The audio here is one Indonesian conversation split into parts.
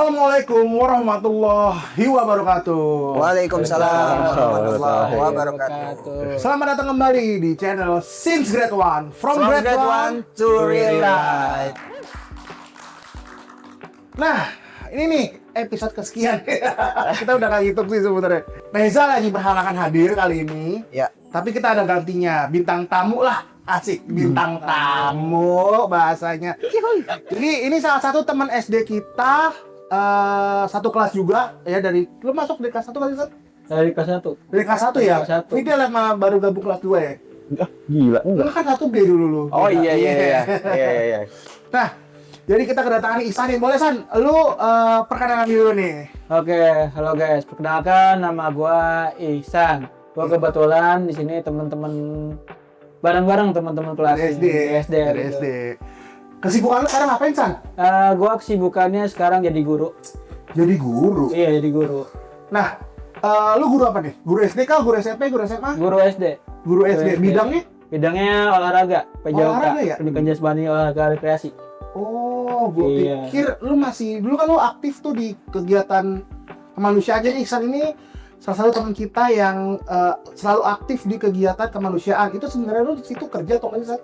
Assalamualaikum warahmatullahi wabarakatuh. Waalaikumsalam warahmatullahi wabarakatuh. Selamat datang kembali di channel Since Grade One From Grade One to Real Life. Nah, ini nih episode kesekian. Kita udah gak ngitung sih sebenarnya. Reza lagi berhalangan hadir kali ini. Ya. Tapi kita ada gantinya, bintang tamu lah. Asik, bintang tamu bahasanya. Jadi ini salah satu teman SD kita, satu kelas juga ya, dari lu masuk dari kelas 1 kali kan? Dari kelas 1. Dari kelas 1 ya? Kelas satu. Ini dia lama baru gabung kelas 2 ya? Gila, Lu kan 1B dulu lu. Oh iya. Nah, jadi kita kedatangan Ihsan nih. Boleh San, lu perkenalan dulu nih. Oke, halo guys. Perkenalkan nama gua Ihsan. Gua kebetulan di sini teman-teman bareng-bareng teman-teman kelas SD. gitu. SD. Kesibukan lu sekarang ngapain, San? Gua kesibukannya sekarang jadi guru. Jadi guru. Iya, jadi guru. Nah, lu guru apa nih? Guru SD kah? Guru SMP? Guru SMA? Guru SD. Guru SD. Bidangnya? Bidangnya olahraga, PJOK. Olahraga ya? Pendidikan jasmani olahraga rekreasi. Oh, gue Iya. pikir lu masih dulu kan lu aktif tuh di kegiatan kemanusiaan. Jadi Ihsan ini salah satu teman kita yang selalu aktif di kegiatan kemanusiaan. Itu sebenarnya lu di situ kerja atau enggak, Ihsan?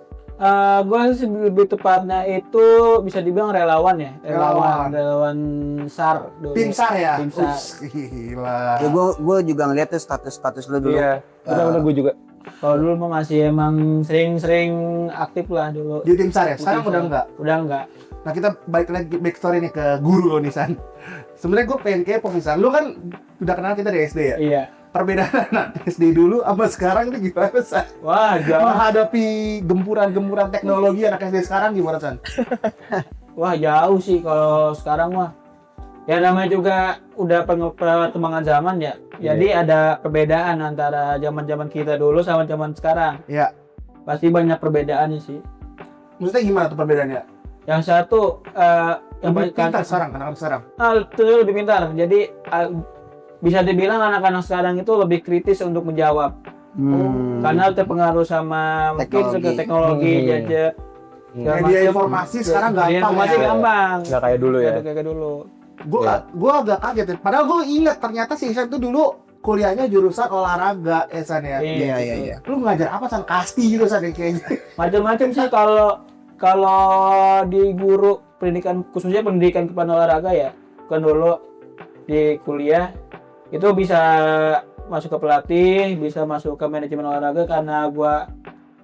Gua sih lebih tepatnya itu bisa dibilang relawan ya. Relawan SAR dulu. Tim SAR ya? Tim SAR. Gila. Ya, gue juga ngeliat tuh status lu dulu. Iya, benar-benar gue juga. Kalau dulu mah masih emang sering-sering aktif lah dulu. Di tim SAR ya? Sekarang udah enggak? Udah enggak. Nah, kita balik lagi backstory nih ke guru lo nih, San. Sebenarnya gue pengen kepo nih, San. Lu kan udah kenal kita dari SD ya? Iya. Perbedaan anak SD dulu sama sekarang itu gimana, San? Wah, jauh. Menghadapi gempuran-gempuran teknologi anak SD sekarang gimana, San? Wah, jauh sih kalau sekarang mah. Ya namanya juga udah perkembangan zaman ya. Jadi ada perbedaan antara zaman-zaman kita dulu sama zaman sekarang. Iya. Pasti banyak perbedaannya sih. Maksudnya gimana tuh perbedaannya? Yang satu yang Lebih pintar sekarang, anak-anak sekarang. itu lebih pintar. Jadi bisa dibilang anak-anak sekarang itu lebih kritis untuk menjawab. Karena terpengaruh sama mungkin teknologi, gadget. Media informasi sekarang gampang. Informasi ya. gampang. Nggak kayak dulu ya? Nggak kayak dulu. Gue agak kaget ya. Padahal gue ingat ternyata si Ihsan tuh dulu kuliahnya jurusan olahraga, Ihsan ya. Iya. Lu ngajar apa, San? Kasti gitu, San, ya, kayaknya. Macam-macam sih kalau di guru pendidikan, khususnya pendidikan kepada olahraga ya. Kan dulu di kuliah itu bisa masuk ke pelatih, bisa masuk ke manajemen olahraga karena gua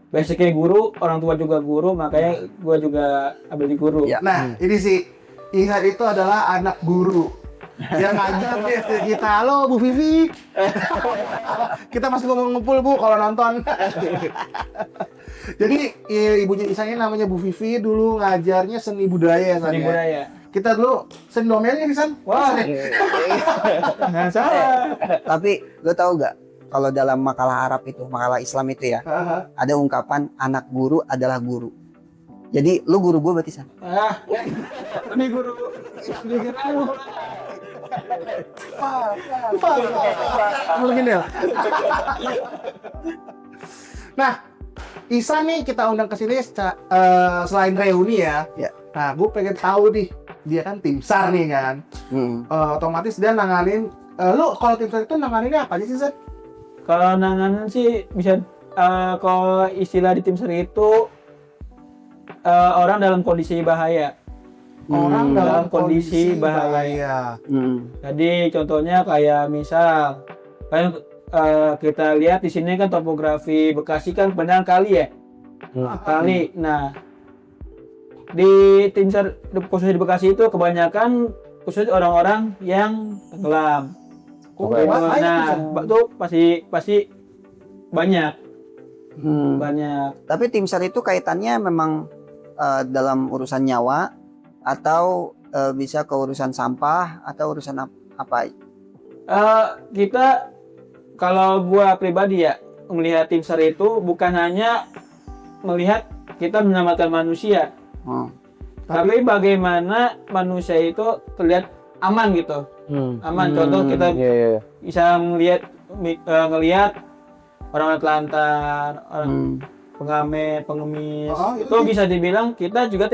basicnya guru, orang tua juga guru, makanya gua juga ambil di guru. Ya. Nah, ini sih Ihsan itu adalah anak guru yang ngajar kita. Halo Bu Vivi. Kita masih ngumpul Bu kalau nonton. Jadi ibunya Ihsan ini namanya Bu Vivi, dulu ngajarnya seni budaya ya, San, Seni ya? budaya. Kita dulu seni domelnya, Ihsan. Wah. Nah, salah. Tapi lo tahu gak kalau dalam makalah Arab itu, makalah Islam itu ya, ada ungkapan anak guru adalah guru. Jadi lu guru gue berarti, San. Ini guru. Mungkin ya. Nah, Ihsan nih kita undang ke sini selain reuni ya. Ya. Nah, gue pengen tahu nih, dia kan tim SAR nih kan. Otomatis dia nanganin. Lu kalau tim SAR itu nanganinnya apa aja sih, San? Kalau nanganan sih bisa kalau istilah di tim SAR itu orang dalam kondisi bahaya. Orang dalam kondisi bahaya. bahaya. Jadi contohnya kayak misal kayak kita lihat di sini kan topografi Bekasi kan benar kali ya. Kali. Nah, di tim SAR khususnya di Bekasi itu kebanyakan khusus orang-orang yang tenggelam. Nah, itu pasti banyak. Banyak. Tapi tim SAR itu kaitannya memang dalam urusan nyawa atau bisa ke urusan sampah atau urusan apa? Kita kalau gua pribadi ya melihat tim SAR itu bukan hanya melihat kita menyelamatkan manusia, tapi bagaimana manusia itu terlihat aman gitu. Aman. Contoh kita bisa ngelihat orang telantar, orang pengamen, pengemis. Itu bisa dibilang kita juga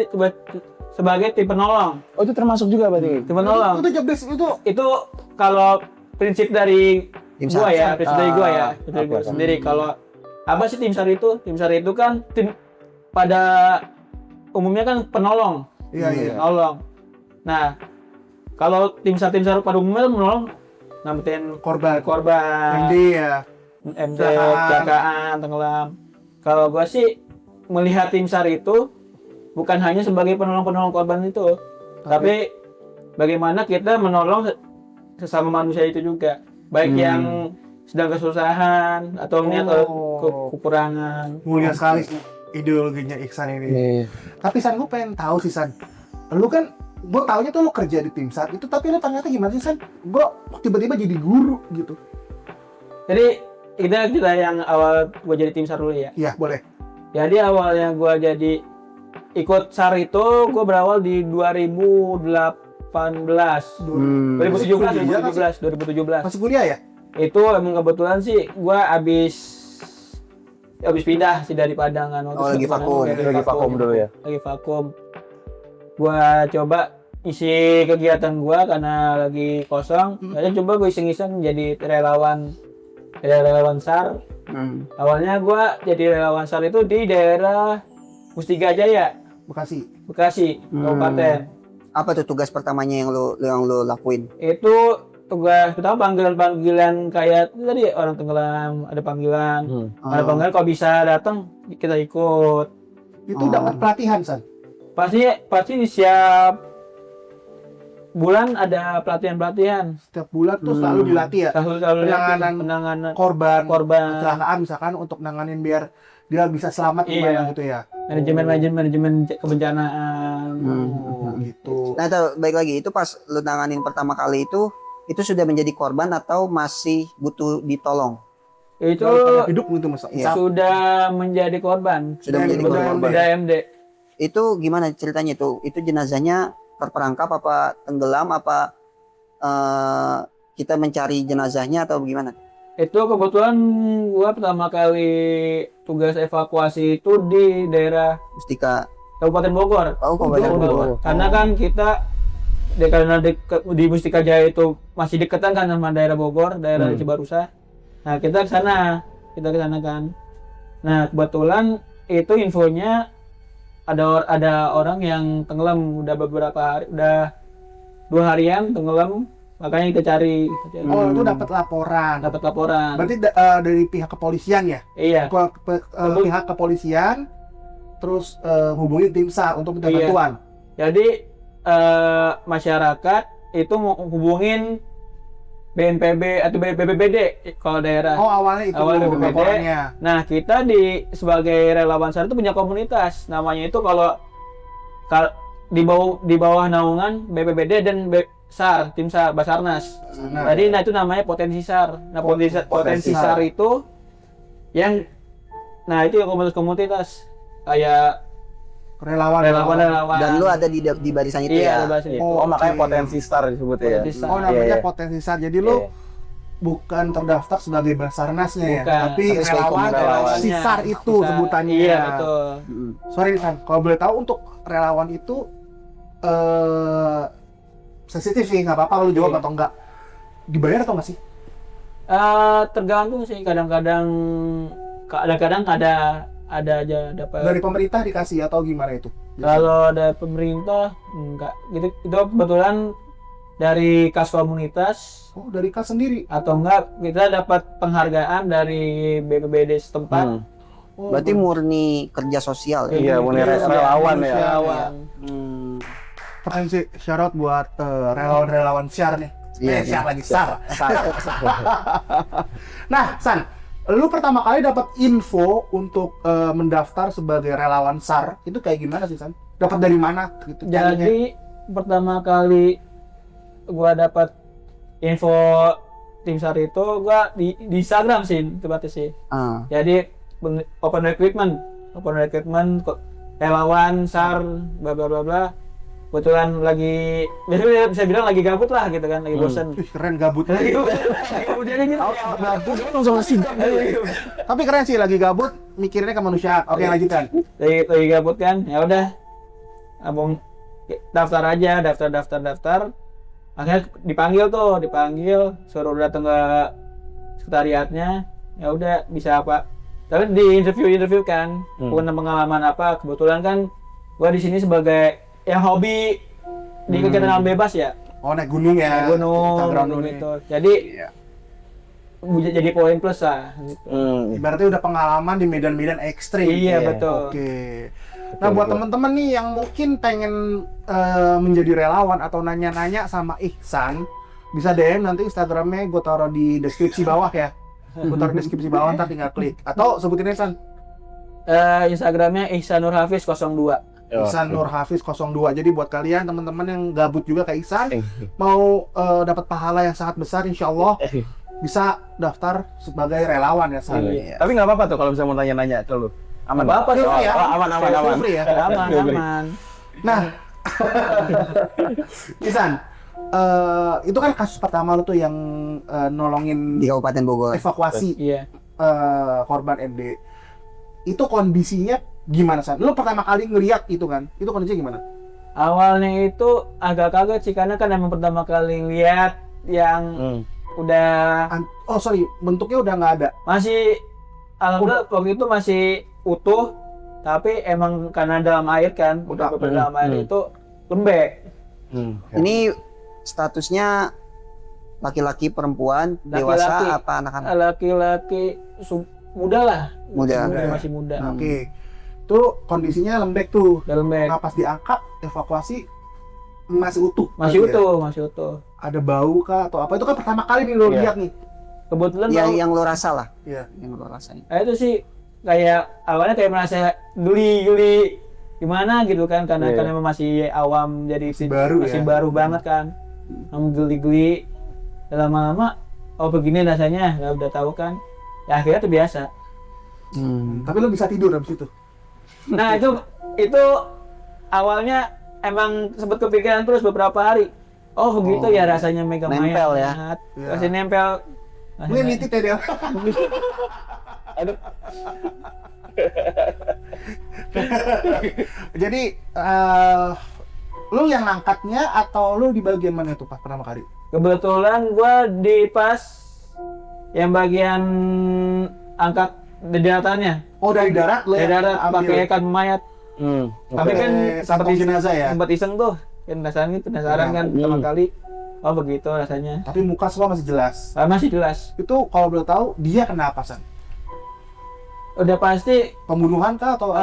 sebagai tim penolong. Oh, itu termasuk juga berarti. Tim penolong. Itu job desk itu Itu kalau prinsip dari Tim gua SAR. ya, prinsip dari gua ya, prinsip dari Apa? gua sendiri. Kalau apa sih tim SAR itu? Tim SAR itu kan tim pada umumnya kan penolong. iya. Penolong. Nah, kalau tim SAR pada umumnya kan menolong nyelamatin Korban korban, MD ya. MD, Kecelakaan. kecelakaan, tenggelam. Kalau gua sih melihat tim SAR itu bukan hanya sebagai penolong-penolong korban itu, tapi bagaimana kita menolong sesama manusia itu juga, baik yang sedang kesusahan atau melihat kekurangan. Mulia sekali sih ideologinya Iksan ini. Iya. Tapi San, gue pengen tahu sih San. Lu kan, gue taunya tuh lu kerja di tim SAR itu, tapi lu ternyata gimana sih San? Gue tiba-tiba jadi guru gitu. Jadi kita yang awal gua jadi tim SAR dulu ya. Iya, boleh. Jadi awalnya gua jadi ikut SAR itu gua berawal di 2018. 2017. Masih kuliah ya? Itu emang kebetulan sih gua habis pindah sih dari Padang kan. Oh, lagi vakum. Lagi vakum dulu ya? Lagi vakum. Gua coba isi kegiatan gua karena lagi kosong. Jadi coba gua iseng-iseng jadi relawan SAR. Awalnya gua jadi relawan SAR itu di daerah Mustika Jaya, Bekasi. Kabupaten. Apa tuh tugas pertamanya yang lo lakuin? Itu tugas pertama panggilan kayak tadi orang tenggelam, ada panggilan. Ada panggilan kalau bisa datang kita ikut. Itu dapat pelatihan San. Pasti siap bulan ada pelatihan. Setiap bulan tuh selalu dilatih ya. Selalu penanganan Korban korban, kecelakaan misalkan untuk nanganin biar dia bisa selamat gimana gitu ya. manajemen kebencanaan. Oh, gitu. Nah, itu baik lagi, itu pas lu nanganin pertama kali itu sudah menjadi korban atau masih butuh ditolong? Itu Hidup gitu Mas. Iya. sudah menjadi korban. Sudah menjadi korban. Sudah MD. Itu gimana ceritanya tuh? Itu jenazahnya terperangkap apa tenggelam apa kita mencari jenazahnya atau gimana? Itu kebetulan gua pertama kali tugas evakuasi itu di daerah Mustika. Kabupaten Bogor. Oh, Kabupaten Bogor. Karena kan kita karena di Mustika Jaya itu masih deketan kan sama daerah Bogor, daerah Cibarusah. Nah, kita ke sana kan. Nah, kebetulan itu infonya ada orang yang tenggelam udah beberapa hari, udah 2 harian tenggelam, makanya kita cari. Oh, itu dapat laporan. Berarti dari pihak kepolisian ya? Iya. Pihak kepolisian terus hubungi tim SAR untuk minta Iya. bantuan. Jadi masyarakat itu mau hubungin BNPB atau BPBD kalau daerah. Oh, awalnya itu Awalnya BPBD. laporannya. Nah, kita sebagai relawan SAR itu punya komunitas. Namanya itu kalau di bawah naungan BPBD dan SAR, tim SAR, Basarnas. Tadi itu namanya potensi SAR. Nah, potensi SAR itu yang itu ya komunitas kayak Relawan. relawan. Dan lu ada di barisan itu Iya, ya? ada bahasa itu. Oh, makanya potensi SAR disebutnya ya. Potensi SAR. Oh, namanya Iya. potensi SAR. Jadi lu bukan terdaftar sebagai Basarnasnya ya, Bukan. tapi Tapi sebagai relawan relawan. si SAR itu SAR. sebutannya. Iya, betul. Sorry kan, kalau boleh tahu untuk relawan itu sensitif sih, nggak apa-apa lu jawab Iya. atau enggak. Dibayar atau nggak sih? Tergantung sih, kadang-kadang ada aja dapat. Dari pemerintah dikasih atau gimana itu? Kalau ada pemerintah enggak. Gitu, itu kebetulan dari kas komunitas Oh, dari kas sendiri. atau enggak kita dapat penghargaan dari BPBD setempat. Oh, Berarti murni kerja sosial ya? Iya, murni relawan ya. Relawan. keren sih, shout out buat relawan-relawan SAR nih. Iya, SAR lagi, SAR. Nah, San, lu pertama kali dapat info untuk mendaftar sebagai relawan SAR itu kayak gimana sih, San? Dapat dari mana gitu? caranya? Jadi pertama kali gua dapat info tim SAR itu gua di Instagram sih tempatnya sih. Jadi open recruitment relawan SAR bla bla bla bla. Kebetulan lagi biasanya bisa bilang lagi gabut lah gitu kan, lagi bosen. Ih, keren gabut. Kemudian gitu. langsung sidang. Tapi keren sih, lagi gabut mikirnya kemanusiaan. Oke, lanjutkan. Lagi gabut kan, ya udah abang daftar aja, daftar. Akhirnya dipanggil, suruh datang ke sekretariatnya. Ya udah bisa apa? Tapi di interview kan, punya pengalaman apa? Kebetulan kan gua di sini sebagai yang hobi di kegiatan alam bebas ya. Oh, naik gunung ya. Gunung Kita ground gitu. Jadi jadi poin plus lah gitu. Ibaratnya udah pengalaman di medan-medan ekstrim. Iya, betul. Oke. Nah, buat teman-teman nih yang mungkin pengen menjadi relawan atau nanya-nanya sama Ihsan, bisa DM nanti Instagramnya gue taruh di deskripsi bawah ya. Gue taruh di deskripsi bawah, ntar tinggal klik. Atau sebutin Ihsan. Instagramnya Ihsan Nur Hafiz 02. Ihsan Nur Hafiz 02. Jadi buat kalian teman-teman yang gabut juga kayak Ihsan, mau dapat pahala yang sangat besar insya Allah, bisa daftar sebagai relawan ya San. Iya. Tapi nggak apa-apa tuh kalau misalnya mau tanya-nanya ke lu. Aman. Apa Feel free ya. Oh, aman. Feel free ya. Aman. Nah, Ihsan, itu kan kasus pertama lu tuh yang nolongin Di Kabupaten Bogor. evakuasi Iya. korban MD. Itu kondisinya gimana San? Lu pertama kali ngeliat itu kan? Itu kondisinya gimana? Awalnya itu agak kaget sih karena kan emang pertama kali lihat yang udah Oh sorry, bentuknya udah nggak ada. masih alhamdulillah waktu itu masih utuh, tapi emang karena dalam air kan, udah dalam air itu lembek. Ini statusnya laki-laki, perempuan, Laki-laki. dewasa, apa anak-anak? Laki-laki muda lah. Muda. Masih muda. Oke. Itu kondisinya lembek tuh. Udah lembek. Nah, pas diangkat evakuasi masih utuh. Masih Berarti ya? masih utuh. Ada bau kah atau apa? Itu kan pertama kali nih lo lihat nih. Kebetulan Yang lo rasa lah. Iya. Yang lo rasain. itu sih kayak awalnya kayak merasa geli gimana gitu kan karena kan emang masih awam jadi masih baru banget kan. Geli dan lama-lama oh begini rasanya, udah tahu kan. Ya akhirnya terbiasa. Tapi lo bisa tidur habis itu. Nah, itu awalnya emang sempat kepikiran terus beberapa hari. Oh, begitu ya rasanya megang Nempel mayat. ya. Iya. Masih nempel. Mungkin nitip ya dia. Aduh. Jadi lu yang ngangkatnya atau lu di bagian mana tuh pas pertama kali? Kebetulan gua di pas yang bagian angkat di daratnya. Oh dari darat lu Dari yang darat ambil. pakai ikan mayat. Tapi kan kantong jenazah ya. sempat iseng tuh. Penasaran kan pertama kali. Oh, begitu rasanya. Tapi muka semua masih jelas. Masih jelas. Itu kalau boleh tahu dia kenapa San? Udah pasti Pembunuhan kah atau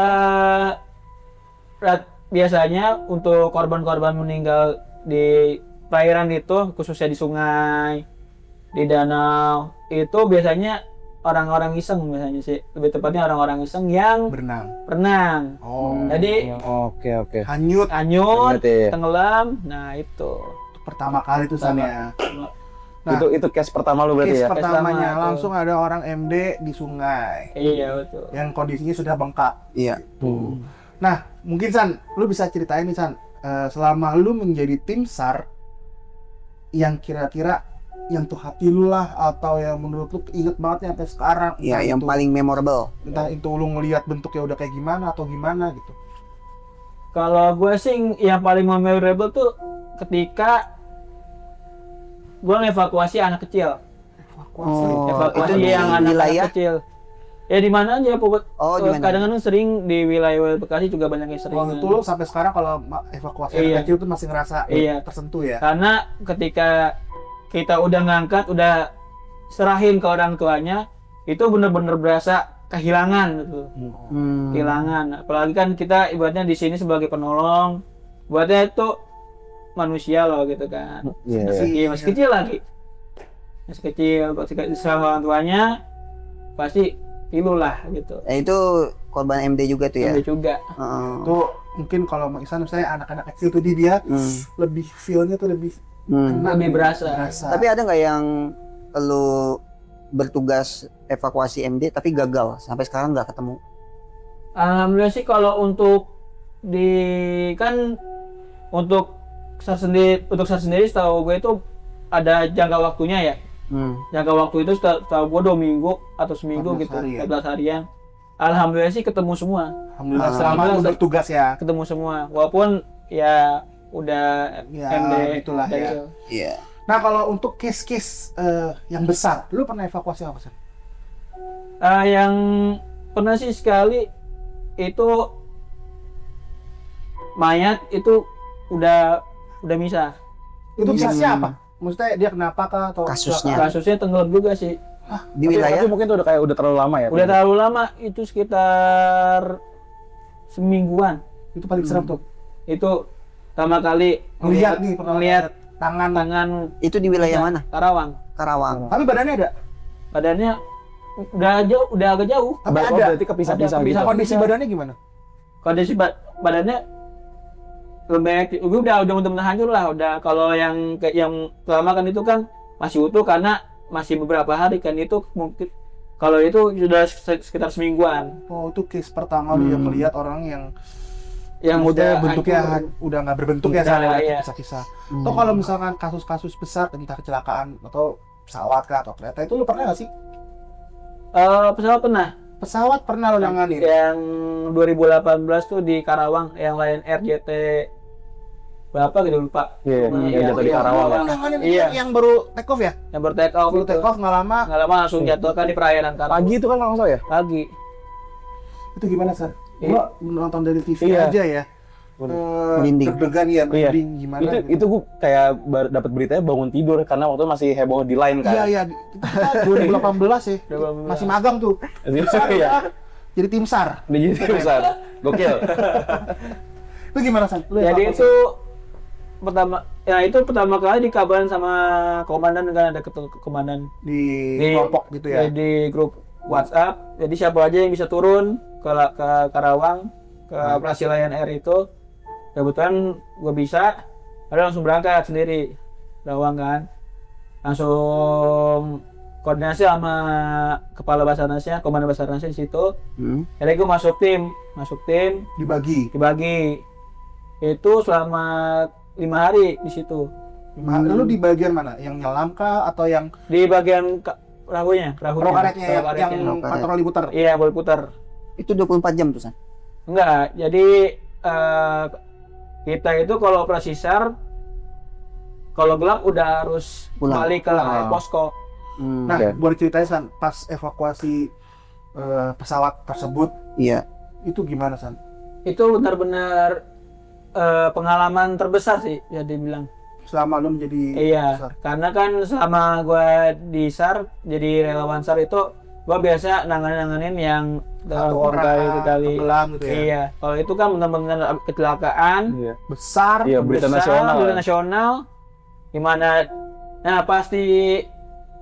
biasanya untuk korban-korban meninggal di perairan itu, khususnya di sungai, di danau, itu biasanya orang-orang iseng biasanya sih. Lebih tepatnya orang-orang iseng yang berenang. Oh. Jadi Oke. hanyut anyut, Berarti. tenggelam. Nah, itu. pertama kali tuh San ya. Nah, itu case pertama lu berarti case ya? pertamanya Pertama, langsung ada orang MD di sungai Iya, betul. yang kondisinya sudah bengkak. Iya. Nah, mungkin San, lu bisa ceritain nih San, selama lu menjadi tim SAR yang kira-kira yang tuh hati lu lah atau yang menurut lu inget banget nih sampai sekarang. Iya, Entah yang itu- paling memorable. entah itu lu ngelihat bentuknya udah kayak gimana atau gimana gitu. Kalau gue sih yang paling memorable tuh ketika gue ngevakuasi anak kecil. Evakuasi. Evakuasi itu di yang anak wilayah? kecil. Ya di mana aja, Oh, di mana? kadang-kadang sering di wilayah Bekasi juga banyak yang sering. Oh, itu lu sampai sekarang kalau evakuasi Iya. anak kecil tuh masih ngerasa Iya. tersentuh ya. Karena ketika kita udah ngangkat, udah serahin ke orang tuanya, itu bener-bener berasa kehilangan gitu. Kehilangan. Apalagi kan kita ibaratnya di sini sebagai penolong, buatnya itu manusia loh gitu kan. Iya. Masih kecil lagi. Masih kecil, sama orang tuanya pasti pilu lah gitu. Itu korban MD juga tuh ya. Ada juga. Heeh. Itu mungkin kalau Mang Ihsan misalnya anak-anak kecil tuh dia lebih feel-nya tuh lebih kena, Lebih berasa. Tapi ada nggak yang lu bertugas evakuasi MD tapi gagal sampai sekarang nggak ketemu? Alhamdulillah sih kalau untuk SAR sendiri setahu gue itu ada jangka waktunya ya. Jangka waktu itu setahu gue 2 minggu atau seminggu 14 gitu, hari ya? 14 harian. Alhamdulillah sih ketemu semua. Alhamdulillah selama lu bertugas ya. Ketemu semua. Walaupun ya udah Ya, MD itulah udah ya. itu. Iya. Nah, kalau untuk case-case yang besar, lu pernah evakuasi apa sih? Yang pernah sih sekali itu mayat itu udah misah. Itu kasusnya apa? Maksudnya dia kenapa kah atau Kasusnya. Kasusnya tenggelam juga sih. Di wilayah Tapi mungkin itu udah kayak udah terlalu lama ya. Udah terlalu lama, itu sekitar semingguan. itu paling serem tuh. Itu pertama kali Ngeliat nih, pernah ngeliat tangan. itu di wilayah mana? Karawang. Karawang. Tapi badannya ada. Badannya udah jauh, udah agak jauh. Tapi Oh, ada. berarti kepisah-pisah Ada, gitu. kepisah. Kondisi badannya gimana? Kondisi badannya lembek, udah benar-benar hancur lah. Udah kalau yang pertama kan itu kan masih utuh karena masih beberapa hari kan, itu mungkin kalau itu sudah sekitar semingguan. Oh, itu case pertama lu yang melihat orang yang Udah bentuknya hancur. udah nggak berbentuk ya, Udah, saya iya. kisah-kisah. Atau kalau misalkan kasus-kasus besar entah kecelakaan atau pesawat kah atau kereta, itu lu pernah nggak sih? Pesawat pernah. Pesawat pernah lo nanganin? Yang 2018 tuh di Karawang, yang Lion Air JT berapa gitu lupa. Iya, yang jatuh di Karawang ya. Nanganin Iya. yang baru take off ya? Yang baru take off, Baru take off nggak lama. nggak lama langsung jatuh kan di perairan Karawang. Pagi itu kan langsung ya? Pagi. Itu gimana, Sar? Gua nonton dari TV Iya. aja ya. Merinding. Deg-degan ya, Iya. merinding gimana? Itu gitu. itu gue kayak dapat beritanya bangun tidur karena waktu itu masih heboh di line kan. Iya, iya. Itu kita 2018 ya. 2018. Masih magang tuh. Iya. Jadi tim SAR. Di gitu besar. Gokil. Itu gimana, San? Lu Jadi evakuasi? itu pertama kali dikabarin sama komandan, kan ada komandan di kelompok gitu ya. di grup WhatsApp. Jadi siapa aja yang bisa turun ke Karawang ke operasi Lion Air itu. Kebetulan gue bisa, ada langsung berangkat sendiri Karawang kan. Langsung koordinasi sama kepala Basarnasnya, komandan Basarnasnya di situ. Jadi gue masuk tim Dibagi. dibagi. Itu selama 5 hari di situ. Lu di bagian mana? Yang nyelam kah atau yang Di bagian perahu karetnya yang Perahu karet. patroli putar? Iya, boleh putar. Itu 24 jam tuh, San. Enggak, jadi kita itu kalau operasi SAR kalau gelap udah harus Pulang. balik ke posko. Nah, Oke. boleh ceritain, San, pas evakuasi pesawat tersebut Iya. itu gimana, San? Itu benar-benar pengalaman terbesar sih, ya dibilang. Selama lu menjadi Iya, SAR. karena kan selama gua di SAR jadi relawan SAR itu gua biasa nanganin yang Satu orang kali tenggelam gitu ya. Iya, kalau itu kan benar-benar kecelakaan Iya. Besar. Iya, berita besar, nasional. berita nasional, gimana? Nah, pasti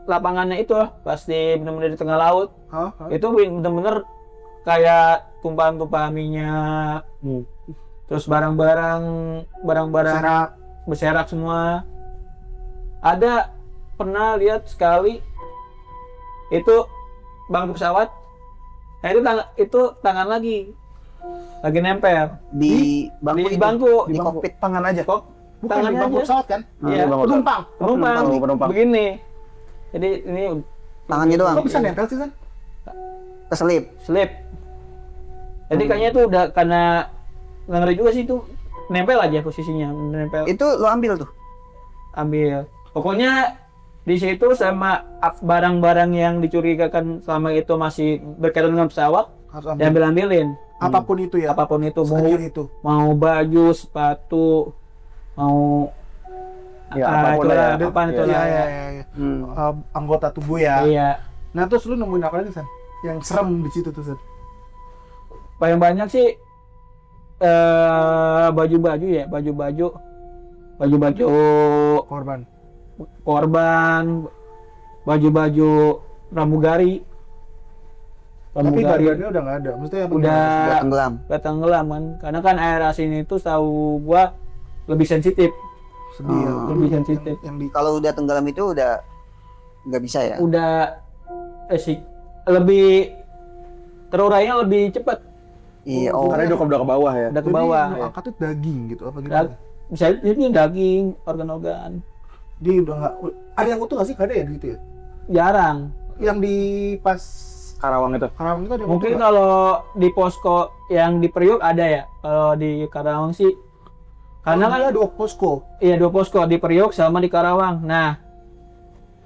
lapangannya itu, pasti benar-benar di tengah laut. Hah? Itu benar-benar kayak tumpahan-tumpahan minyak, terus barang-barang Serak. berserak semua. Ada pernah lihat sekali itu bangku pesawat, nah itu tangan lagi nempel Di bangku di itu. bangku Di kokpit. Tangan aja. kok Bukan di tangannya bangku aja. pesawat kan? Iya, Bangku. Penumpang. penumpang begini. Jadi ini Tangannya doang. Kok bisa nempel sih, San? Keselip. slip. Jadi kayaknya itu udah karena nggak ngeri juga sih, itu nempel aja posisinya, nempel. Itu lo ambil tuh. Ambil. Pokoknya di situ sama barang-barang yang dicurigakan selama itu masih berkaitan dengan pesawat Harus ambil. diambil-ambilin. Apapun itu ya. Apapun itu, Sekecil itu. mau baju, sepatu, mau Ya, apapun itulah, lah ya. depan itu Iya, lah. iya, iya. Anggota tubuh ya. Iya. Nah, terus lu nemuin apa lagi, San? Yang serem di situ tuh, San? Paling banyak sih baju-baju ya, baju-baju Korban. korban, baju-baju pramugari. Tapi garbannya udah nggak ada. Maksudnya apa Udah Udah tenggelam. tenggelam kan, karena kan air asin itu tahu gua lebih sensitif, sedih ya. lebih sensitif. Yang di Kalau udah tenggelam itu udah nggak bisa ya. Udah lebih terurainya lebih cepat, Iya. Oh. Karena udah ke bawah ya. udah ke bawah. Jadi, yang angkatnya daging gitu apa gitu. Bisa jadi daging, organ-organ. Dia udah nggak. Ada yang utuh nggak sih? Nggak ada ya gitu ya? Jarang. Yang di pas Karawang itu. Karawang itu ada yang Mungkin utuh nggak? kalau di posko yang di Priok ada ya. Kalau di Karawang sih Karena kan ada dua posko. iya 2 posko di Priok sama di Karawang. Nah,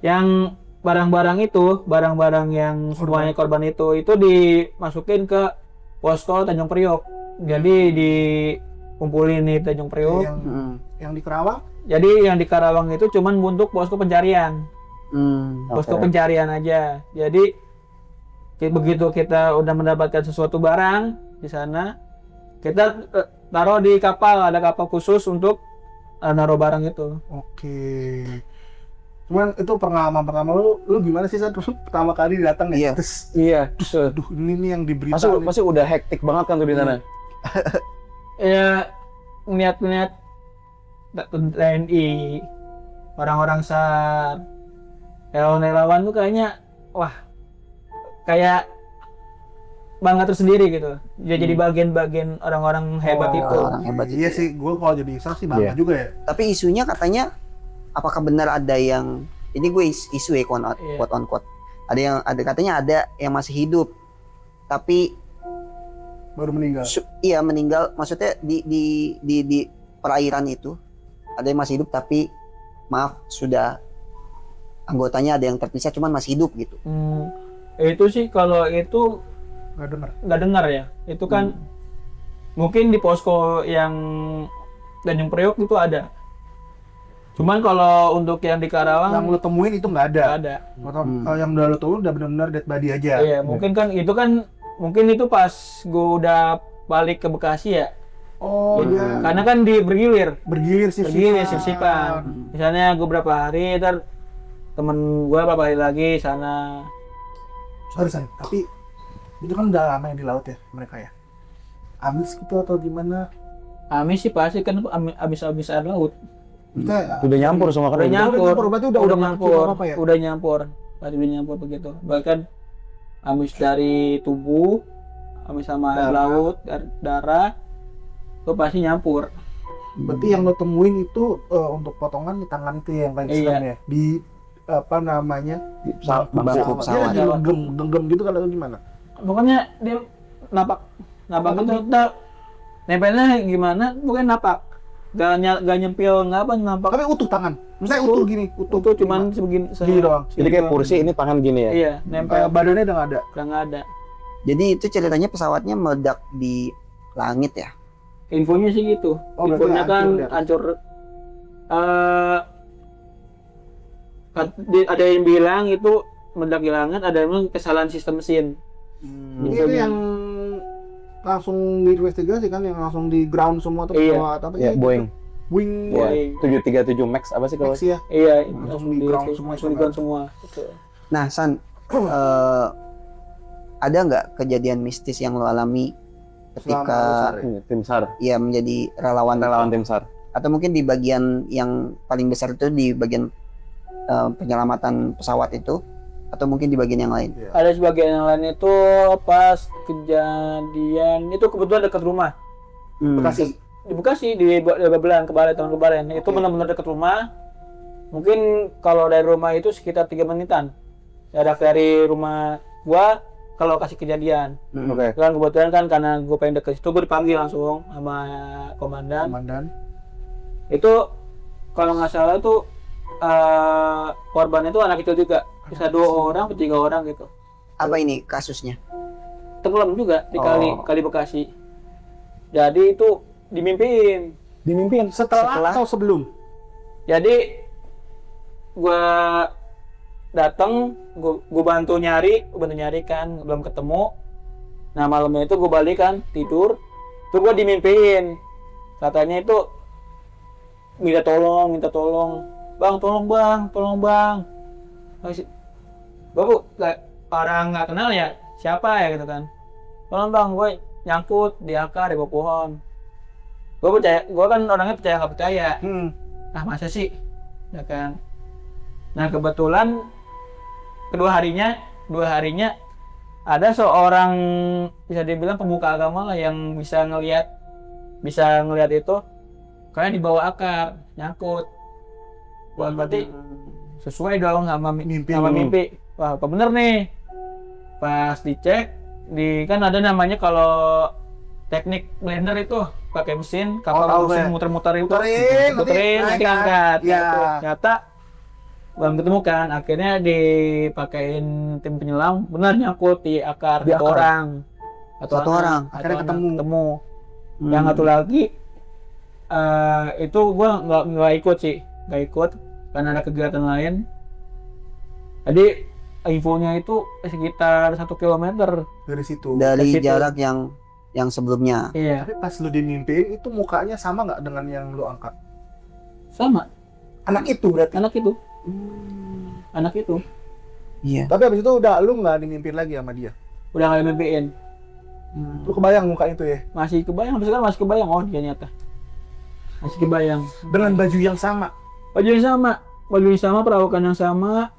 yang barang-barang yang semuanya korban itu dimasukin ke posko Tanjung Priok. Jadi dikumpulin di Tanjung Priok. Yang di Kerawang? Jadi yang di Karawang itu cuman untuk posko pencarian. Posko Oke. pencarian aja. Jadi begitu kita udah mendapatkan sesuatu barang di sana, kita taruh di kapal, ada kapal khusus untuk naruh barang itu. Oke. Cuman itu pengalaman pertama lu gimana sih saat pertama kali datang ya? Iya. Terus, Iya. Betul. aduh ini nih yang diberita. Pasti udah hektik banget kan tuh di sana. Ya ngeliat TNI, orang-orang SAR, relawan tuh kayaknya wah kayak bangga tersendiri gitu. Ya jadi bagian-bagian orang-orang hebat itu. Orang hebat Iya itu. sih, gue kalau jadi Islam sih bangga Iya. juga ya. Tapi isunya katanya, apakah benar ada yang ini gue isu ya Iya. quote on quote. Ada katanya ada yang masih hidup, tapi Baru meninggal. iya meninggal. Maksudnya di perairan itu ada yang masih hidup, tapi maaf sudah anggotanya ada yang terpisah, cuman masih hidup gitu. Itu sih kalau itu Gak denger. nggak dengar ya. Itu kan mungkin di posko yang Tanjung Priok itu ada. Cuman kalau untuk yang di Karawang Yang lu temuin itu nggak ada. nggak ada. Kalau yang udah lu temuin udah benar-benar dead body aja. Iya, mungkin mungkin itu pas gue udah balik ke Bekasi ya. Oh iya. Karena kan bergilir Bergilir sip-sipan. Misalnya gue berapa hari, ntar temen gue berapa hari lagi sana. Sorry, tapi itu kan udah lama yang di laut ya mereka ya. Amis gitu atau gimana? Amis sih pasti kan amis air laut. Kita Udah nyampur semua kan. Udah nyampur, berarti udah nyampur, apa ya? udah nyampur, pasti udah nyampur begitu. Bahkan amis dari tubuh, amis sama air laut, darah, itu pasti nyampur. Berarti yang lo temuin itu untuk potongan di tangan itu yang paling Iya. serem ya? Di apa namanya? Bangku pesawat. Dia lagi genggam gitu kalau gimana? Pokoknya dia napak itu nempelnya gimana? Bukan napak, gak nyempil, nggak apa nampak. Tapi utuh tangan. Misalnya utuh gini, utuh Itu cuman segini doang. Jadi kayak kursi ini tangan gini ya. Iya, nempel Badannya udah nggak ada. udah nggak ada. Jadi itu ceritanya pesawatnya meledak di langit ya. Infonya sih gitu. Oh, berarti Infonya kan hancur dia. hancur. Ada yang bilang itu meledak di langit, ada yang bilang kesalahan sistem mesin. Itu yang langsung diinvestigasi kan, yang langsung di ground semua tuh Iya. pesawat apa Ya, sih? Boeing. Wing Ya, Boeing. 737 Max apa sih kalau? Max ya. Iya, Langsung di ground semua langsung di itu ground semua. Gitu. Nah, San, ada nggak kejadian mistis yang lo alami ketika Ini, tim SAR. ya menjadi relawan Relawan tim SAR. atau mungkin di bagian yang paling besar itu di bagian penyelamatan pesawat itu, atau mungkin di bagian yang lain? Ada sebagian yang lain itu pas kejadian itu kebetulan dekat rumah. Bekasi. Di Bekasi di Babelan tahun kemarin itu benar-benar dekat rumah. Mungkin kalau dari rumah itu sekitar 3 menitan jarak dari rumah gua ke lokasi kejadian. Oke. Kan kebetulan kan karena gue pengen deket situ, gue dipanggil langsung sama komandan. Itu kalau nggak salah tuh korban itu anak kecil juga, bisa 2 orang atau 3 orang gitu. Apa ini kasusnya? Tenggelam juga di Oh. kali Bekasi. Jadi itu dimimpiin. Dimimpiin. Setelah atau sebelum? Jadi gua datang, gua bantu nyari kan, belum ketemu. Nah malamnya itu gua balik kan tidur, tuh gua dimimpiin. Katanya itu minta tolong, bang, tolong bang. Gua orang nggak kenal ya, siapa ya gitu kan. Tolong bang, gue nyangkut di akar di bawah pohon. Gue percaya, gue kan orangnya percaya nggak percaya. Ah masa sih, ya kan. Nah kebetulan dua harinya ada seorang bisa dibilang pemuka agama lah yang bisa ngelihat itu kayak di bawah akar nyangkut. Wah berarti sesuai dong sama mimpi. Wah apa bener nih? Pas dicek kan ada namanya kalau teknik blender itu pakai mesin, kapal tahu mesin gue. muter-muter itu, Muterin, muterin, nanti nanti naik kan. ngangkat. Iya. Gitu. Ternyata belum ketemu kan, akhirnya dipakein tim penyelam, benar nyangkut di akar Di satu akar. orang. Satu orang. Akhirnya anak ketemu. Yang satu lagi itu gua nggak ikut sih, nggak ikut karena ada kegiatan lain. Jadi infonya itu sekitar 1 kilometer. Dari situ. Dari Ke situ. jarak yang sebelumnya. Iya, Tapi pas lu dimimpiin itu mukanya sama nggak dengan yang lu angkat? sama Anak itu berarti. anak itu, anak itu Iya. Tapi abis itu udah lu nggak dimimpiin lagi sama dia. udah nggak mimpiin. Lu kebayang muka itu ya? Masih kebayang, sampai sekarang masih kebayang, oh dia nyata masih kebayang. Dengan baju yang sama. Baju yang sama, perawakan yang sama.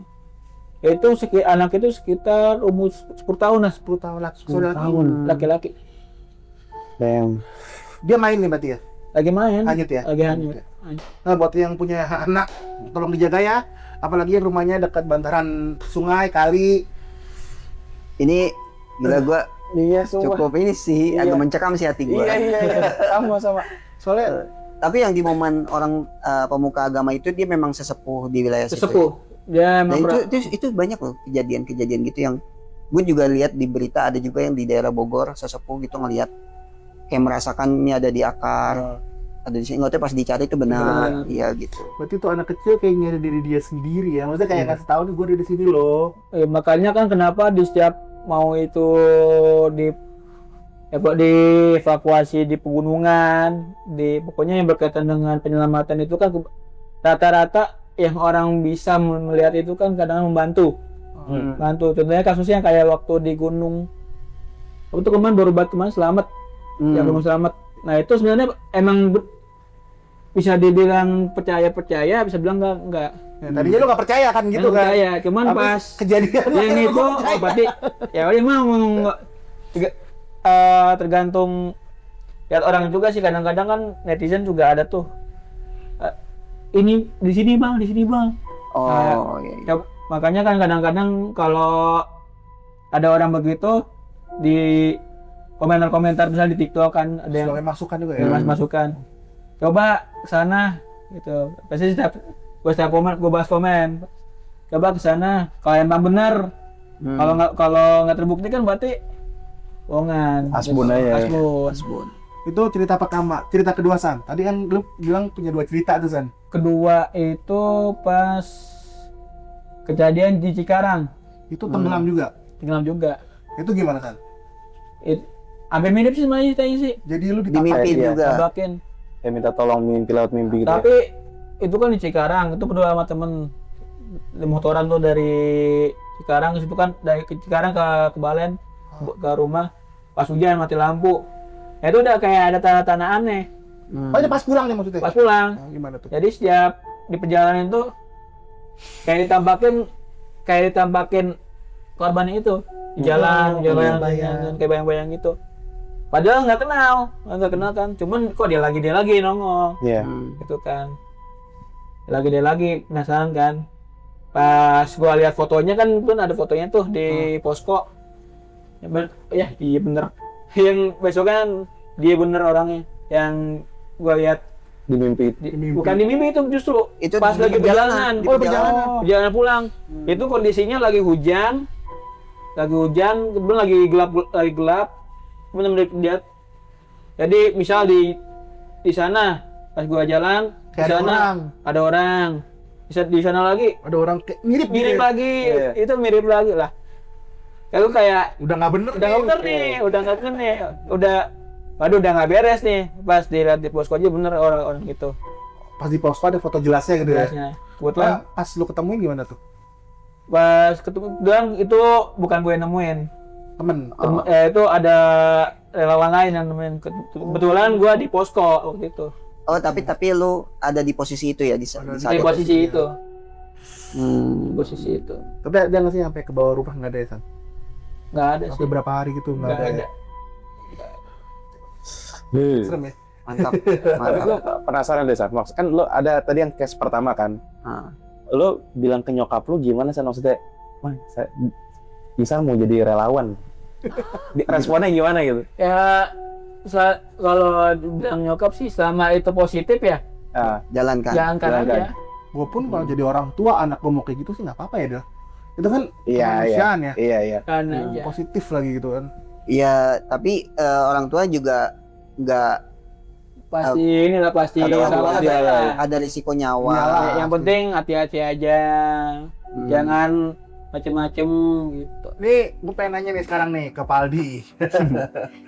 Itu anak itu sekitar umur 10 tahun lah, 10 tahun lagi. 10 tahun, laki-laki. Damn. Dia main nih berarti ya? Lagi main, Hanyut ya? lagi hanyut. Nah, buat yang punya anak, tolong dijaga ya. Apalagi yang rumahnya dekat bantaran sungai, kali. Ini gila gua Iya, semua. cukup ini sih Iya. agak mencekam sih hati gua. Iya. Sama. Soalnya Tapi yang di momen orang pemuka agama itu dia memang sesepuh di wilayah situ. Sesepuh. Dia Dan emang itu banyak loh kejadian-kejadian gitu yang gue juga lihat di berita, ada juga yang di daerah Bogor sesepuh gitu ngelihat kayak merasakannya ada di akar, ada di sini, nggak tahu pas dicari itu benar, iya gitu. berarti tuh anak kecil kayak nyari diri dia sendiri ya. Maksudnya kayak kasih tahu nih gue di sini loh. makanya kan kenapa di setiap mau itu di evakuasi di pegunungan, pokoknya yang berkaitan dengan penyelamatan itu kan rata-rata yang orang bisa melihat itu kan kadang membantu. Bantu. Contohnya kasusnya kayak waktu di gunung itu kemarin selamat, yang belum selamat. Nah itu sebenarnya emang bisa dibilang percaya, bisa bilang enggak. Ya, tadinya lu nggak percaya kan gitu Yang kan? percaya, cuman Tapi pas kejadian yang lu itu percaya. berarti ya udah emang tergantung lihat orang juga sih. Kadang-kadang kan netizen juga ada tuh ini di sini bang. Oh iya. Ya, makanya kan kadang-kadang kalau ada orang begitu di komentar misalnya di TikTok kan ada yang Sebagai masukan juga ya. masukan, coba ke sana gitu. Pasti setiap komen gue bahas komen, coba ke sana kalau emang benar. Kalau nggak terbukti kan berarti bohongan. Asbun aja. Asbun. Itu cerita pertama, cerita kedua San. Tadi kan lu bilang punya 2 cerita tuh San. Kedua itu pas kejadian di Cikarang, Itu tenggelam juga. tenggelam juga. Itu gimana San? Hampir mirip sih sebenarnya ceritanya sih. Jadi lu Dimimpiin Iya. juga. Tabakin. Ya minta tolong mimpi lewat mimpi gitu. Tapi itu kan di Cikarang, itu berdua sama temen di motoran tuh dari Cikarang ke situ kan, dari Cikarang ke Balen ke rumah. Pas hujan mati lampu. Nah, itu udah kayak ada tanda-tanda aneh Oh, ini pas pulang nih maksudnya. pas pulang. Nah, gimana tuh? Jadi setiap di perjalanan itu kayak ditampakin korbannya itu di jalan, bayang-bayang. kayak bayang-bayang gitu. Padahal nggak kenal kan. Cuman kok dia lagi nongol. Iya. Gitu kan, dia lagi penasaran kan. Pas gua lihat fotonya kan ada fotonya tuh di posko iya bener yang besok kan dia bener orangnya yang gua lihat Di mimpi. bukan di mimpi, itu justru Itu pas di lagi perjalanan. di perjalanan. Perjalanan pulang itu kondisinya lagi hujan, kemudian lagi gelap bener-bener lihat. Jadi misal di sana pas gua jalan di Kayak ada sana orang. ada orang, di sana lagi Ada orang kayak mirip gitu ya. lagi. Iya. Itu mirip lagi lah. Kalau kayak Udah nggak bener udah nggak bener nih, waduh udah nggak beres nih. Pas dilihat di posko aja bener orang itu Pas di posko ada foto jelasnya gitu ya. jelasnya. Kebetulan Pas lu ketemuin gimana tuh? pas ketemu bilang itu bukan gue yang nemuin. Temen. Itu ada relawan lain yang nemuin. Kebetulan gue di posko waktu itu. Oh tapi lu ada di posisi itu ya di saat Di posisi itu. Hmm. Posisi itu. Tapi ada nggak sih sampai ke bawah rumah nggak ada ya San? Nggak ada sih. Sampai berapa hari gitu nggak Nggak ada. ada. Serem ya. Mantap. Tapi gue penasaran deh, San. Maksud kan lo ada tadi yang case pertama kan. Ah. Lo bilang ke nyokap lo gimana, San? Maksudnya, wah, bisa mau jadi relawan. Responnya gimana gitu? Ya kalau bilang nyokap sih selama itu positif ya Jalankan. jalankan Jalankan. aja. Gue pun kalau jadi orang tua anak gue mau kayak gitu sih nggak apa-apa ya Del. Itu kan Iya, kemanusiaan ya. Iya. Kan aja. Positif lagi gitu kan. Iya, tapi orang tua juga nggak Pasti inilah pasti Ada salah pasti ada. ada risiko nyawa. Iyalah. yang penting hati-hati aja. Hmm. Jangan macem-macem gitu. Nih, gue pengen nanya nih sekarang nih ke Paldi.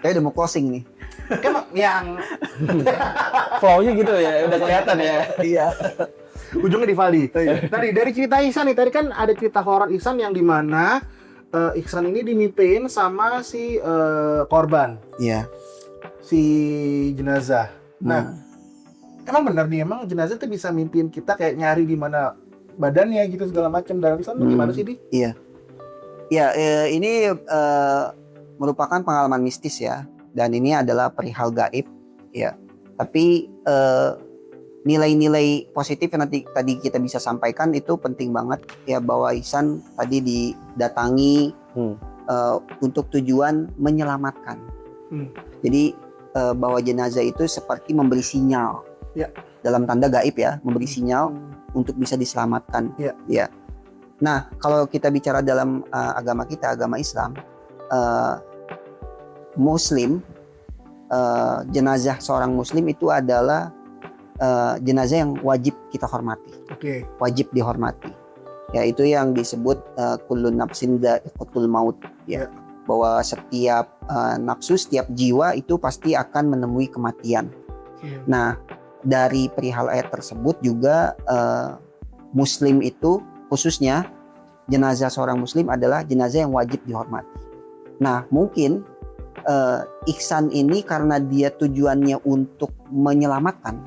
Kayak udah mau closing nih. Kan yang Flow-nya gitu ya, udah kelihatan ya. Iya. ujungnya di Paldi. Tadi dari cerita Ihsan nih, tadi kan ada cerita horor Ihsan yang dimana Ihsan ini dimimpiin sama si korban, Iya. si jenazah. Nah, emang benar nih, emang jenazah tuh bisa mimpiin kita kayak nyari di mana badannya gitu segala macam. Dalam Ihsan tuh gimana sih, Di? Ya, ini merupakan pengalaman mistis ya, dan ini adalah perihal gaib, ya. Tapi nilai-nilai positif yang nanti tadi kita bisa sampaikan itu penting banget ya, bahwa Ihsan tadi didatangi untuk tujuan menyelamatkan. Jadi bahwa jenazah itu seperti memberi sinyal, Ya. dalam tanda gaib ya, memberi sinyal untuk bisa diselamatkan. Ya. Nah, kalau kita bicara dalam agama kita, agama Islam, Muslim, jenazah seorang Muslim itu adalah jenazah yang wajib kita hormati, Oke. wajib dihormati. Ya, itu yang disebut kullu nafsin dha'iqatul maut. Ya, bahwa setiap nafsu, setiap jiwa itu pasti akan menemui kematian. Nah, dari perihal ayat tersebut juga Muslim itu khususnya jenazah seorang Muslim adalah jenazah yang wajib dihormati. Nah, mungkin Ihsan ini karena dia tujuannya untuk menyelamatkan,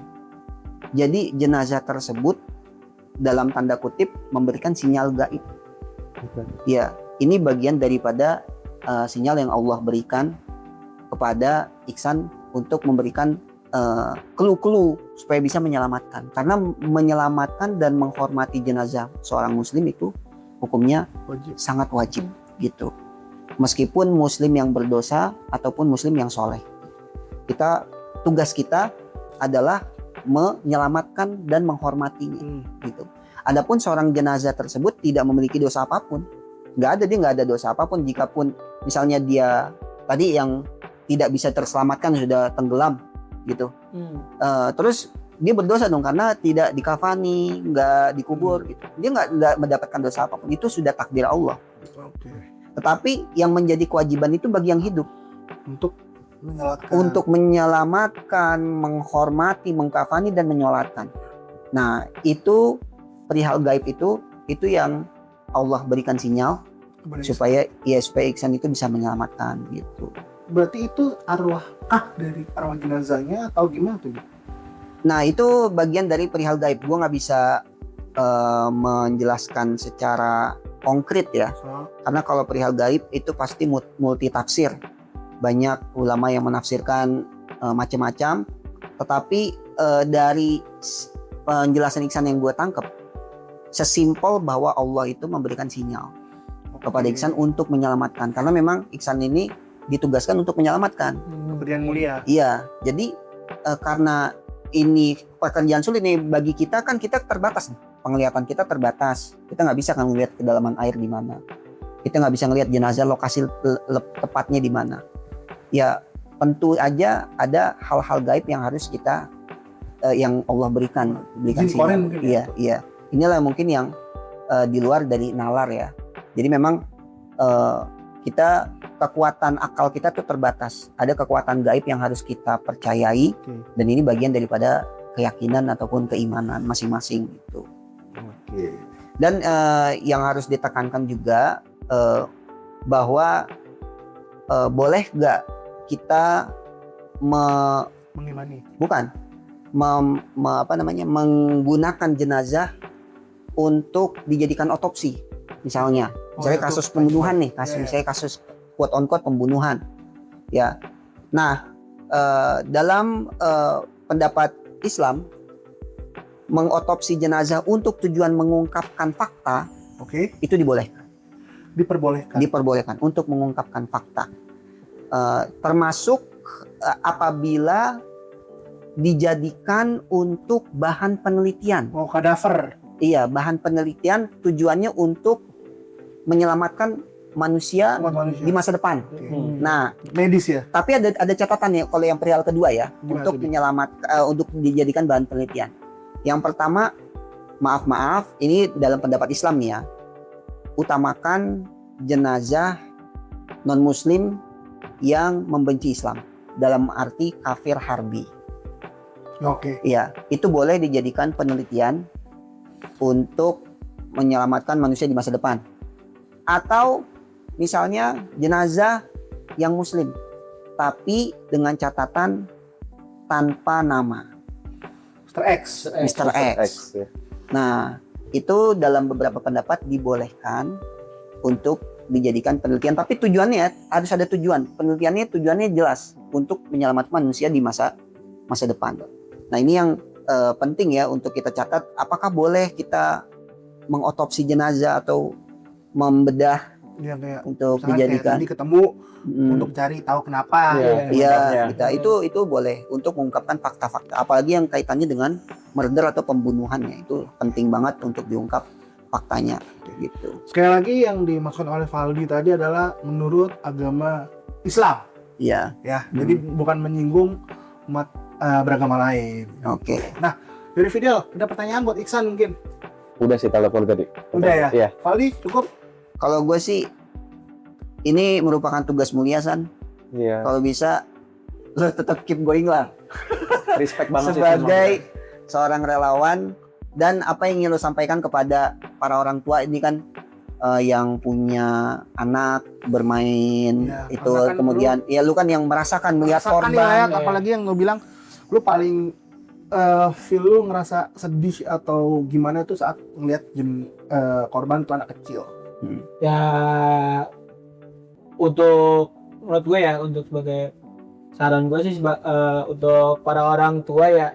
jadi jenazah tersebut dalam tanda kutip memberikan sinyal gaib. Ya, ini bagian daripada sinyal yang Allah berikan kepada Ihsan untuk memberikan clue-clue supaya bisa menyelamatkan. Karena menyelamatkan dan menghormati jenazah seorang Muslim itu hukumnya Wajib. sangat wajib gitu. Meskipun Muslim yang berdosa ataupun Muslim yang soleh, tugas kita adalah menyelamatkan dan menghormatinya gitu. Adapun seorang jenazah tersebut tidak memiliki dosa apapun, dia nggak ada dosa apapun. Jikapun misalnya dia tadi yang tidak bisa terselamatkan, sudah tenggelam gitu, terus dia berdosa dong karena tidak dikafani, nggak dikubur gitu. Dia nggak mendapatkan dosa apapun, itu sudah takdir Allah. Oke. Tetapi yang menjadi kewajiban itu bagi yang hidup untuk menyelamatkan, menghormati, mengkafani dan menyolatkan. Nah, itu perihal gaib itu yang Allah berikan sinyal supaya Ihsan itu bisa menyelamatkan gitu. Berarti itu arwah dari arwah jenazahnya atau gimana tuh? Nah, itu bagian dari perihal gaib. Gua nggak bisa menjelaskan secara konkret ya, karena kalau perihal gaib itu pasti multi tafsir. Banyak ulama yang menafsirkan macam-macam, tetapi dari penjelasan Ihsan yang gue tangkap, sesimpel bahwa Allah itu memberikan sinyal kepada Ihsan untuk menyelamatkan, karena memang Ihsan ini ditugaskan untuk menyelamatkan. Pekerjaan mulia. Iya, jadi karena ini pekerjaan sulit nih bagi kita, kan kita terbatas nih. Penglihatan kita terbatas, kita nggak bisa kan melihat kedalaman air di mana, kita nggak bisa ngelihat jenazah lokasi tepatnya di mana. Ya tentu aja ada hal-hal gaib yang harus kita yang Allah berikan sinyal. Iya. Inilah mungkin yang di luar dari nalar ya. Jadi memang kita kekuatan akal kita tuh terbatas. Ada kekuatan gaib yang harus kita percayai, dan ini bagian daripada keyakinan ataupun keimanan masing-masing gitu. Dan yang harus ditekankan juga bahwa boleh nggak kita menggunakan jenazah untuk dijadikan otopsi, misalnya kasus pembunuhan nih, misalnya kasus quote on quote pembunuhan ya. Nah, dalam pendapat Islam, mengotopsi jenazah untuk tujuan mengungkapkan fakta, itu diperbolehkan untuk mengungkapkan fakta, termasuk apabila dijadikan untuk bahan penelitian. Mau kadaver. Iya, bahan penelitian tujuannya untuk menyelamatkan manusia Umat manusia. di masa depan. Oke. Nah, Medis ya. tapi ada catatan ya kalau yang perihal kedua ya, Gimana untuk tuh, Dik? untuk dijadikan bahan penelitian. Yang pertama, maaf, ini dalam pendapat Islam nih ya, utamakan jenazah non muslim yang membenci Islam, dalam arti kafir harbi. Oke. Iya, itu boleh dijadikan penelitian untuk menyelamatkan manusia di masa depan. Atau misalnya jenazah yang muslim, tapi dengan catatan tanpa nama, Mr. X. Mr. X. ya. Nah, itu dalam beberapa pendapat dibolehkan untuk dijadikan penelitian, tapi tujuannya harus ada tujuan. Tujuannya jelas untuk menyelamatkan manusia di masa depan. Nah, ini yang penting ya untuk kita catat, apakah boleh kita mengotopsi jenazah atau membedah Yang kayak untuk misalkan kayak dijadikan tadi ketemu Mm, untuk cari tahu kenapa. Iya. iya, Mengungkapnya. itu boleh untuk mengungkapkan fakta-fakta, apalagi yang kaitannya dengan murder atau pembunuhannya, itu penting banget untuk diungkap faktanya gitu. Sekali lagi yang dimaksud oleh Valdi tadi adalah menurut agama Islam Iya, ya. Jadi bukan menyinggung umat beragama lain. oke. Dari Fidel, ada pertanyaan buat Iksan mungkin? Udah sih telepon tadi. Udah ya? Iya. Valdi cukup? Kalau gue sih, ini merupakan tugas mulia, San. Iya. Kalau bisa, lo tetap keep going lah. Respect banget sih. Sebagai seorang relawan, dan apa yang ingin lo sampaikan kepada para orang tua ini kan, yang punya anak bermain, Iya, itu karena kan kemudian, ya lu kan yang merasakan melihat Rasakan nih, korban. Layak, apalagi yang lo bilang lu paling feel lu ngerasa sedih atau gimana tuh saat ngeliat korban tuh anak kecil. Ya, untuk menurut gue ya, untuk sebagai saran gue sih untuk para orang tua ya,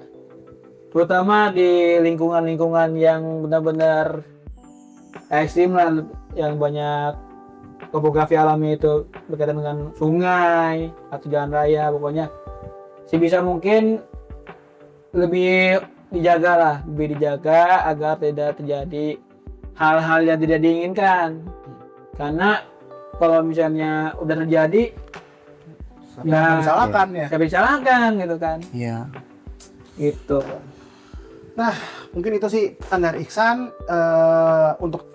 terutama di lingkungan-lingkungan yang benar-benar ekstrim lah, yang banyak topografi alami itu berkaitan dengan sungai atau jalan raya, pokoknya sebisa mungkin lebih dijaga agar tidak terjadi hal-hal yang tidak diinginkan. Karena kalau misalnya udah terjadi, Ya, disalahkan ya. siapa disalahkan gitu kan. Iya. Gitu. Mungkin itu sih pesan dari Iksan. Untuk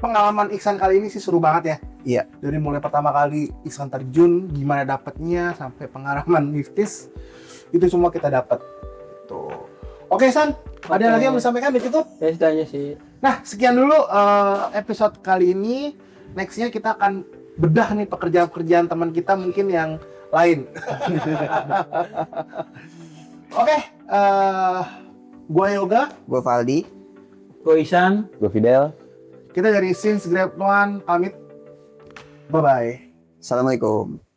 pengalaman Iksan kali ini sih seru banget ya. Iya. Dari mulai pertama kali Iksan terjun, gimana dapetnya, sampai pengalaman mistis, itu semua kita dapat. Tuh. Oke, San, ada Oke. lagi yang mau disampaikan ditutup? Ya itu aja sih. Nah, sekian dulu episode kali ini. Nextnya kita akan bedah nih pekerjaan-pekerjaan teman kita mungkin yang lain. Oke, gua Yoga, Gue Valdi. Gue Isan. Gue Fidel. kita dari Since Grade One pamit. Bye-bye. Assalamualaikum.